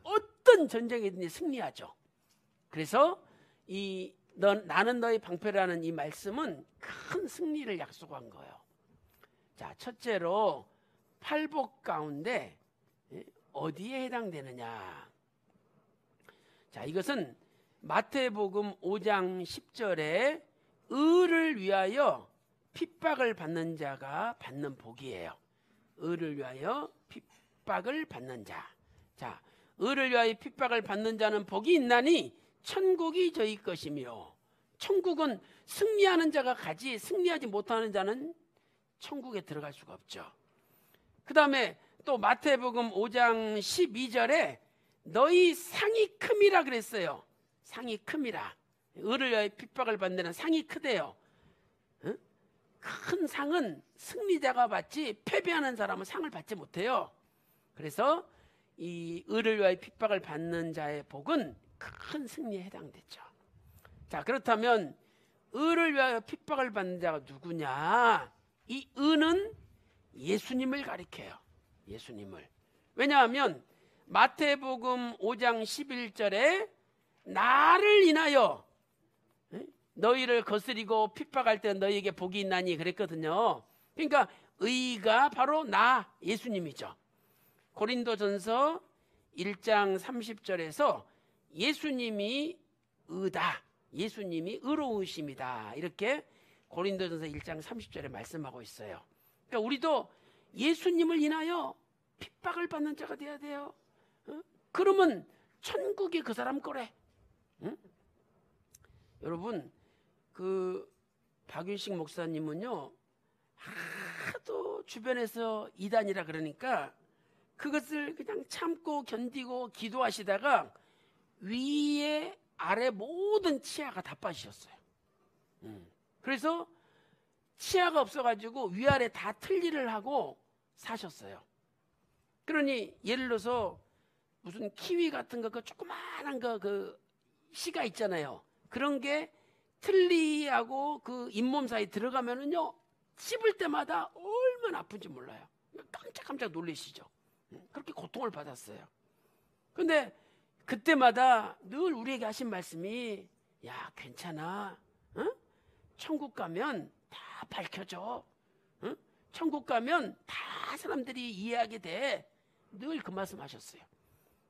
어떤 전쟁이든지 승리하죠. 그래서 나는 너의 방패라는 이 말씀은 큰 승리를 약속한 거예요. 자, 첫째로 팔복 가운데 어디에 해당되느냐? 자, 이것은 마태복음 5장 10절에 의를 위하여 핍박을 받는 자가 받는 복이에요. 의를 위하여 핍박을 받는 자. 자, 의를 위하여 핍박을 받는 자는 복이 있나니 천국이 저희 것이며. 천국은 승리하는 자가 가지 승리하지 못하는 자는 천국에 들어갈 수가 없죠. 그 다음에 또 마태복음 5장 12절에 너희 상이 큼이라 그랬어요. 상이 큼이라. 의를 위하여 핍박을 받는 데는 상이 크대요. 큰 상은 승리자가 받지 패배하는 사람은 상을 받지 못해요. 그래서 이 의를 위하여 핍박을 받는 자의 복은 큰 승리에 해당되죠. 자, 그렇다면 의를 위하여 핍박을 받는 자가 누구냐? 이 의는 예수님을 가리켜요. 예수님을. 왜냐하면 마태복음 5장 11절에 나를 인하여 너희를 거스리고 핍박할 때 너희에게 복이 있나니 그랬거든요. 그러니까 의가 바로 나 예수님이죠. 고린도전서 1장 30절에서 예수님이 의다, 예수님이 의로우심이다, 이렇게 고린도전서 1장 30절에 말씀하고 있어요. 그러니까 우리도 예수님을 인하여 핍박을 받는 자가 돼야 돼요. 그러면 천국이 그 사람 거래. 여러분, 그 박윤식 목사님은요, 하도 주변에서 이단이라 그러니까 그것을 그냥 참고 견디고 기도하시다가 위에 아래 모든 치아가 다 빠지셨어요. 그래서 치아가 없어가지고 위아래 다 틀니를 하고 사셨어요. 그러니 예를 들어서 무슨 키위 같은 거, 그 조그마한 거, 그 씨가 있잖아요. 그런 게 틀니하고 그 잇몸 사이 들어가면은요, 씹을 때마다 얼마나 아픈지 몰라요. 깜짝깜짝 놀라시죠. 그렇게 고통을 받았어요. 근데 그때마다 늘 우리에게 하신 말씀이, 야, 괜찮아. 응? 천국 가면 다 밝혀져. 응? 천국 가면 다 사람들이 이해하게 돼. 늘 그 말씀 하셨어요.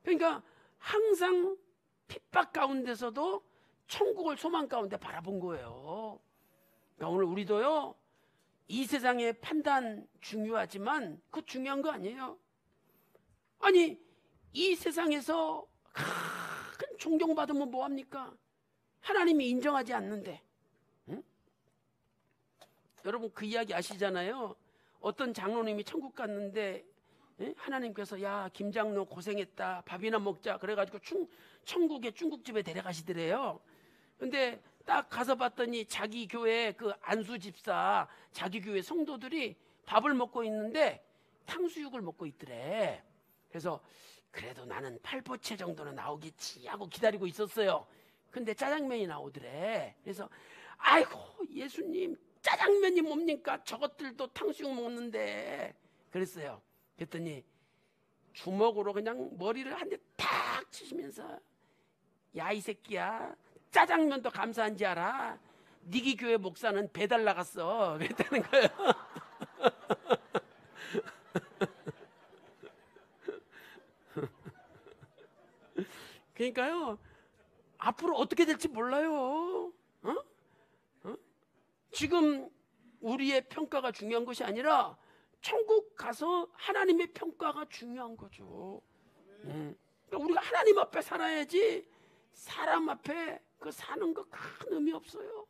그러니까 항상 핍박 가운데서도 천국을 소망 가운데 바라본 거예요. 그러니까 오늘 우리도요, 이 세상의 판단 중요하지만 그 중요한 거 아니에요. 아니, 이 세상에서 큰 존경받으면 뭐합니까? 하나님이 인정하지 않는데. 응? 여러분 그 이야기 아시잖아요. 어떤 장로님이 천국 갔는데, 응? 하나님께서 야, 김장로 고생했다, 밥이나 먹자 그래가지고 천국의 중국집에 데려가시더래요. 근데 딱 가서 봤더니 자기 교회 그 안수 집사, 자기 교회 성도들이 밥을 먹고 있는데 탕수육을 먹고 있더래. 그래서 그래도 나는 팔보채 정도는 나오겠지 하고 기다리고 있었어요. 근데 짜장면이 나오더래. 그래서 아이고 예수님, 짜장면이 뭡니까? 저것들도 탕수육 먹는데. 그랬어요. 그랬더니 주먹으로 그냥 머리를 한 대 탁 치시면서, 야, 이 새끼야, 짜장면도 감사한지 알아? 니기 교회 목사는 배달 나갔어. 그랬다는 거예요. 그러니까요, 앞으로 어떻게 될지 몰라요. 어? 어? 지금 우리의 평가가 중요한 것이 아니라 천국 가서 하나님의 평가가 중요한 거죠. 그러니까 우리가 하나님 앞에 살아야지 사람 앞에 그 사는 거 큰 의미 없어요.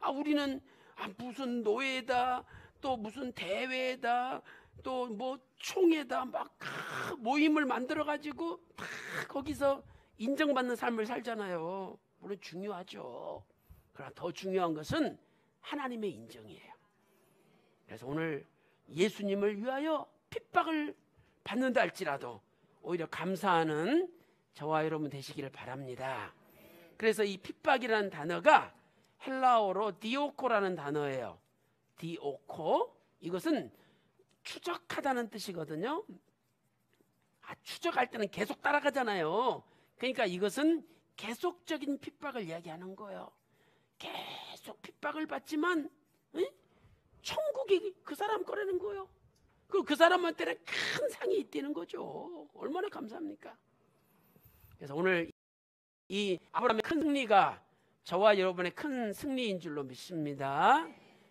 아, 우리는 무슨 노예다, 또 무슨 대회다, 또 뭐 총회다, 막 모임을 만들어 가지고 다 거기서 인정받는 삶을 살잖아요. 물론 중요하죠. 그러나 더 중요한 것은 하나님의 인정이에요. 그래서 오늘 예수님을 위하여 핍박을 받는다 할지라도 오히려 감사하는 저와 여러분 되시기를 바랍니다. 그래서 이 핍박이라는 단어가 헬라어로 디오코라는 단어예요. 디오코, 이것은 추적하다는 뜻이거든요. 추적할 때는 계속 따라가잖아요. 그러니까 이것은 계속적인 핍박을 이야기하는 거예요. 계속 핍박을 받지만 천국이 그 사람 거라는 거예요. 그 사람한테는 큰 상이 있다는 거죠. 얼마나 감사합니까? 그래서 오늘 이 아브라함의 큰 승리가 저와 여러분의 큰 승리인 줄로 믿습니다.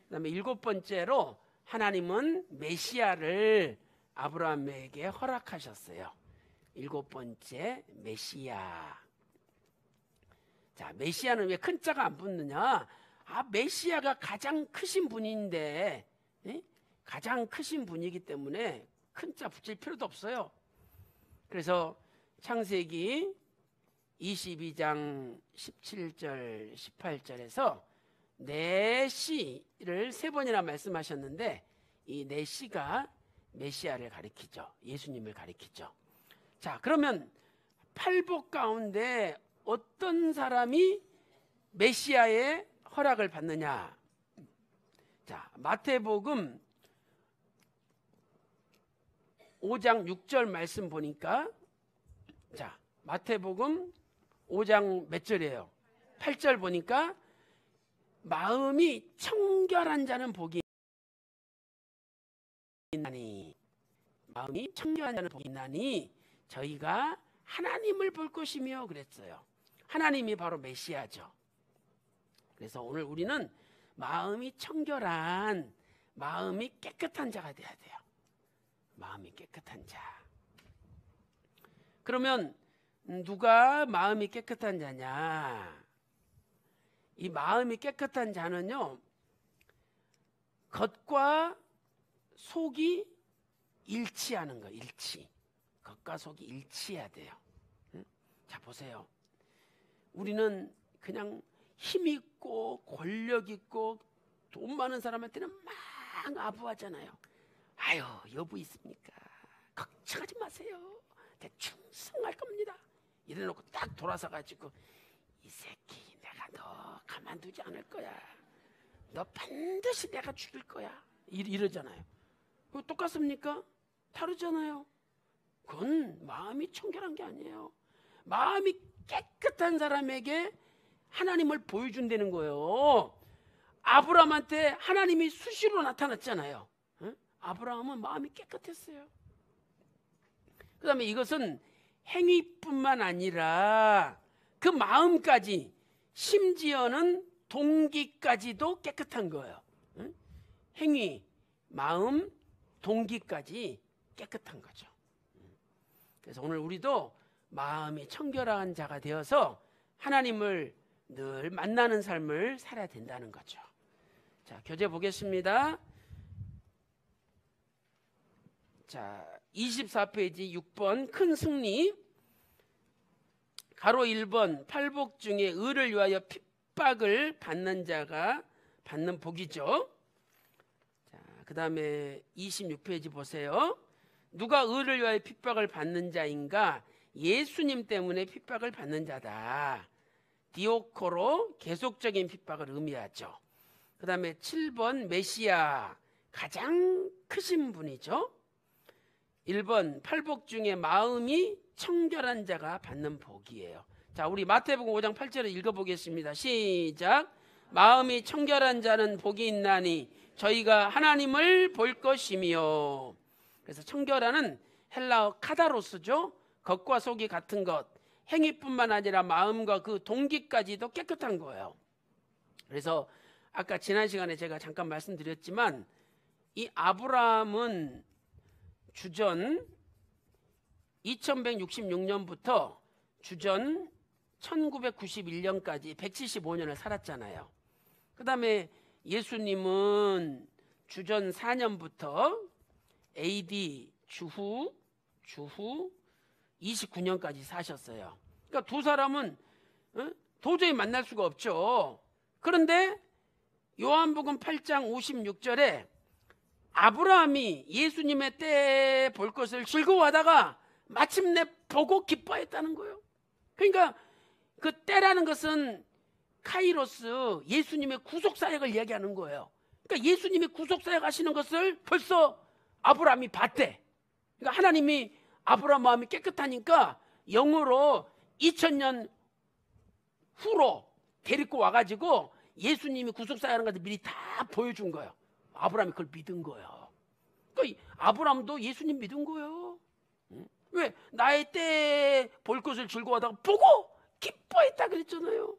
그다음에 7번째로 하나님은 메시아를 아브라함에게 허락하셨어요. 7번째, 메시아. 자, 메시아는 왜 큰 자가 안 붙느냐? 메시아가 가장 크신 분인데, 가장 크신 분이기 때문에 큰 자 붙일 필요도 없어요. 그래서 창세기 22장 17절 18절에서 네 씨를 3번이나 말씀하셨는데, 이 네 씨가 메시아를 가리키죠. 예수님을 가리키죠. 자, 그러면 팔복 가운데 어떤 사람이 메시아의 허락을 받느냐? 자, 마태복음 5장 6절 말씀 보니까, 자, 마태복음 5장 몇 절이에요? 8절 보니까 마음이 청결한 자는 복이 있나니, 마음이 청결한 자는 복이 있나니 저희가 하나님을 볼 것이며 그랬어요. 하나님이 바로 메시아죠. 그래서 오늘 우리는 마음이 청결한, 마음이 깨끗한 자가 돼야 돼요. 마음이 깨끗한 자. 그러면 누가 마음이 깨끗한 자냐? 이 마음이 깨끗한 자는요, 겉과 속이 일치하는 거, 일치. 겉과 속이 일치해야 돼요. 자, 보세요. 우리는 그냥 힘 있고 권력 있고 돈 많은 사람한테는 막 아부하잖아요. 아유, 여부 있습니까? 걱정하지 마세요. 대충 승할 겁니다. 이래놓고 딱 돌아서 가지고, 이 새끼 내가 너 가만두지 않을 거야. 너 반드시 내가 죽일 거야. 이러잖아요. 그거 똑같습니까? 다르잖아요. 그건 마음이 청결한 게 아니에요. 마음이 깨끗한 사람에게 하나님을 보여준다는 거예요. 아브라함한테 하나님이 수시로 나타났잖아요. 응? 아브라함은 마음이 깨끗했어요. 그 다음에 이것은 행위뿐만 아니라 그 마음까지, 심지어는 동기까지도 깨끗한 거예요. 응? 행위, 마음, 동기까지 깨끗한 거죠. 그래서 오늘 우리도 마음이 청결한 자가 되어서 하나님을 늘 만나는 삶을 살아야 된다는 거죠. 자, 교재 보겠습니다. 자, 24페이지 6번 큰 승리. 가로 1번 팔복 중에 의를 위하여 핍박을 받는 자가 받는 복이죠. 자, 그 다음에 26페이지 보세요. 누가 의를 위하여 핍박을 받는 자인가? 예수님 때문에 핍박을 받는 자다. 디오코로 계속적인 핍박을 의미하죠. 그 다음에 7번 메시아, 가장 크신 분이죠. 1번 팔복 중에 마음이 청결한 자가 받는 복이에요. 자, 우리 마태복음 5장 8절을 읽어보겠습니다. 시작. 마음이 청결한 자는 복이 있나니 저희가 하나님을 볼 것이며. 그래서 청결한은 헬라어 카다로스죠. 겉과 속이 같은 것, 행위뿐만 아니라 마음과 그 동기까지도 깨끗한 거예요. 그래서 아까 지난 시간에 제가 잠깐 말씀드렸지만 이 아브라함은 주전 2166년부터 주전 1991년까지 175년을 살았잖아요. 그 다음에 예수님은 주전 4년부터 AD 주후 29년까지 사셨어요. 그러니까 두 사람은 도저히 만날 수가 없죠. 그런데 요한복음 8장 56절에 아브라함이 예수님의 때에 볼 것을 즐거워하다가 마침내 보고 기뻐했다는 거예요. 그러니까 그 때라는 것은 카이로스, 예수님의 구속사역을 이야기하는 거예요. 그러니까 예수님이 구속사역 하시는 것을 벌써 아브라함이 봤대. 그러니까 하나님이 아브라함 마음이 깨끗하니까 영으로 2000년 후로 데리고 와가지고 예수님이 구속사역하는 것을 미리 다 보여준 거예요. 아브라함이 그걸 믿은 거예요. 그러니까 아브라함도 예수님 믿은 거예요. 왜? 나의 때에 볼 것을 즐거워하다가 보고 기뻐했다 그랬잖아요.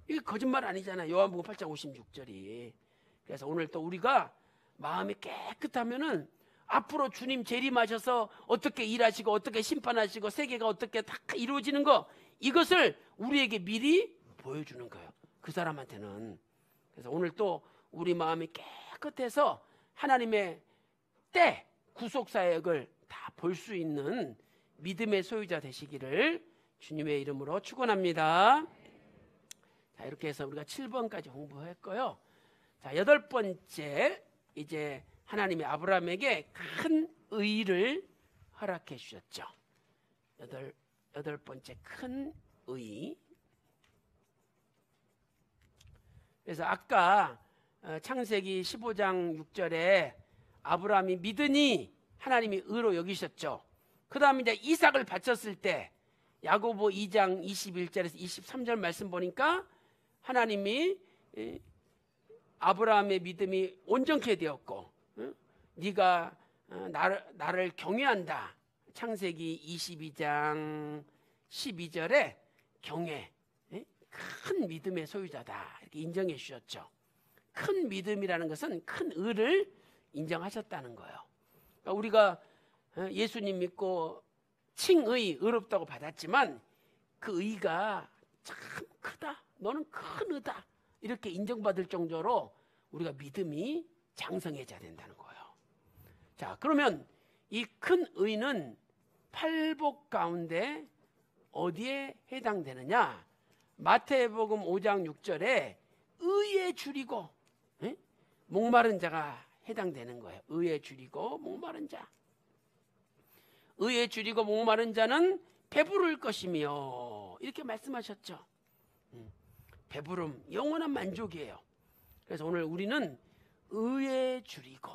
이게 거짓말 아니잖아요. 요한복음 8장 56절이. 그래서 오늘 또 우리가 마음이 깨끗하면은 앞으로 주님 재림하셔서 어떻게 일하시고 어떻게 심판하시고 세계가 어떻게 다 이루어지는 거, 이것을 우리에게 미리 보여주는 거예요. 그 사람한테는. 그래서 오늘 또 우리 마음이 깨끗해서 하나님의 때 구속사역을 다 볼 수 있는 믿음의 소유자 되시기를 주님의 이름으로 축원합니다. 자, 이렇게 해서 우리가 7번까지 공부했고요. 자, 8번째, 이제 하나님이 아브라함에게 큰 의를 허락해 주셨죠. 여덟 번째 큰 의. 그래서 아까 창세기 15장 6절에 아브라함이 믿으니 하나님이 의로 여기셨죠. 그 다음에 이제 이삭을 바쳤을 때 야고보 2장 21절에서 23절 말씀 보니까 하나님이 아브라함의 믿음이 온전케 되었고, 네가 나를 경외한다. 창세기 22장 12절에 경외, 큰 믿음의 소유자다, 이렇게 인정해 주셨죠. 큰 믿음이라는 것은 큰 의를 인정하셨다는 거예요. 그러니까 우리가 예수님 믿고 칭의, 의롭다고 받았지만 그 의가 참 크다, 너는 큰 의다, 이렇게 인정받을 정도로 우리가 믿음이 장성해져야 된다는 거예요. 자, 그러면 이 큰 의는 팔복 가운데 어디에 해당되느냐? 마태복음 5장 6절에 의에 줄이고 목마른 자가 해당되는 거예요. 의에 줄이고 목마른 자. 의에 줄이고 목마른 자는 배부를 것이며, 이렇게 말씀하셨죠. 배부름, 영원한 만족이에요. 그래서 오늘 우리는 의에 줄이고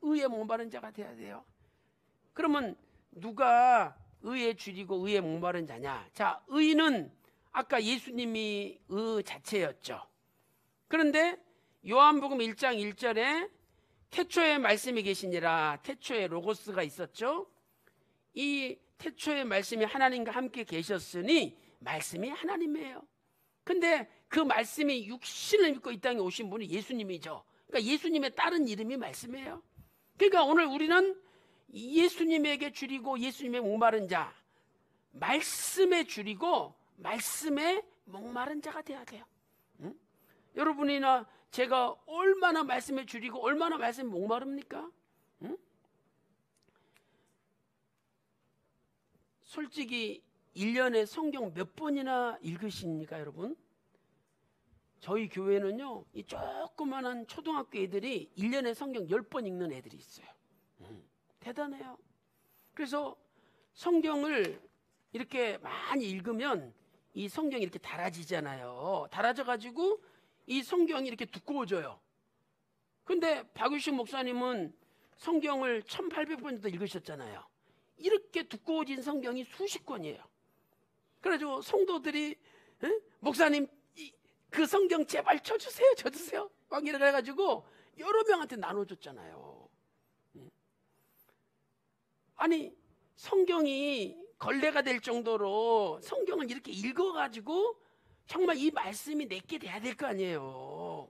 의에 목마른 자가 돼야 돼요. 그러면 누가 의에 줄이고 의에 목마른 자냐? 자, 의는 아까 예수님이 의 자체였죠. 그런데 요한복음 1장 1절에 태초에 말씀이 계시니라, 태초에 로고스가 있었죠. 이 태초에 말씀이 하나님과 함께 계셨으니 말씀이 하나님이에요. 근데 그 말씀이 육신을 입고 이 땅에 오신 분이 예수님이죠. 그러니까 예수님의 다른 이름이 말씀이에요. 그러니까 오늘 우리는 예수님에게 줄이고 예수님의 목마른 자, 말씀에 줄이고 말씀에 목마른 자가 돼야 돼요. 응? 여러분이나 제가 얼마나 말씀에 줄이고 얼마나 말씀에 목마릅니까? 응? 솔직히 1년에 성경 몇 번이나 읽으십니까, 여러분? 저희 교회는요, 이 조그만한 초등학교 애들이 1년에 성경 10번 읽는 애들이 있어요. 대단해요. 그래서 성경을 이렇게 많이 읽으면 이 성경이 이렇게 달아지잖아요. 달아져가지고 이 성경이 이렇게 두꺼워져요. 근데 박유식 목사님은 성경을 1800번 정도 읽으셨잖아요. 이렇게 두꺼워진 성경이 수십 권이에요. 그래가지고 성도들이 목사님 그 성경 제발 쳐주세요 막 이래 가지고 여러 명한테 나눠줬잖아요. 아니 성경이 걸레가 될 정도로 성경을 이렇게 읽어가지고 정말 이 말씀이 내게 돼야 될 거 아니에요.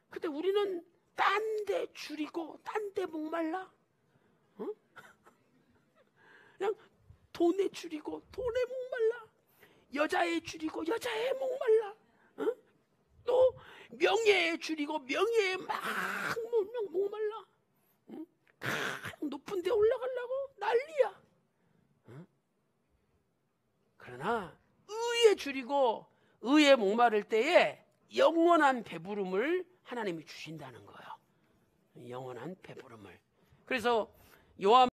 근데 우리는 딴 데 줄이고 딴 데 목말라. 그냥 돈에 줄이고 돈에 목말라, 여자에 줄이고 여자에 목말라, 또 명예에 줄이고 명예에 막 목말라, 높은 데 올라가려고 난리야. 그러나 의에 줄이고 의에 목마를 때에 영원한 배부름을 하나님이 주신다는 거예요. 영원한 배부름을. 그래서 요한